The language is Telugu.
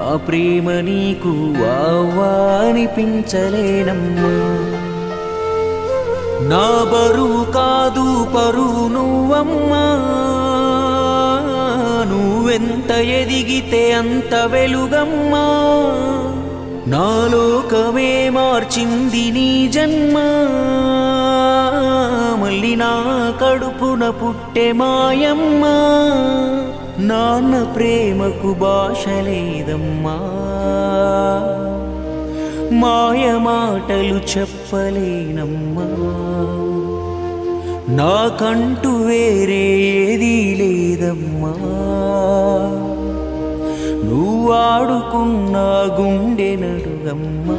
నా ప్రేమ నీకు అనిపించలేనమ్మా. నా బరువు కాదు పరువు నువ్వమ్మా, నువ్వెంత ఎదిగితే అంత వెలుగమ్మా. నా లోకమే మార్చింది నీ జన్మ, మళ్ళీ నా కడుపున పుట్టే మాయమ్మ. నాన్న ప్రేమకు భాష లేదమ్మా, మాయ మాటలు చెప్పలేనమ్మా. నాకంటూ వేరే ఏదీ లేదమ్మా, నువ్వు ఆడుకున్న గుండె నడుగమ్మా.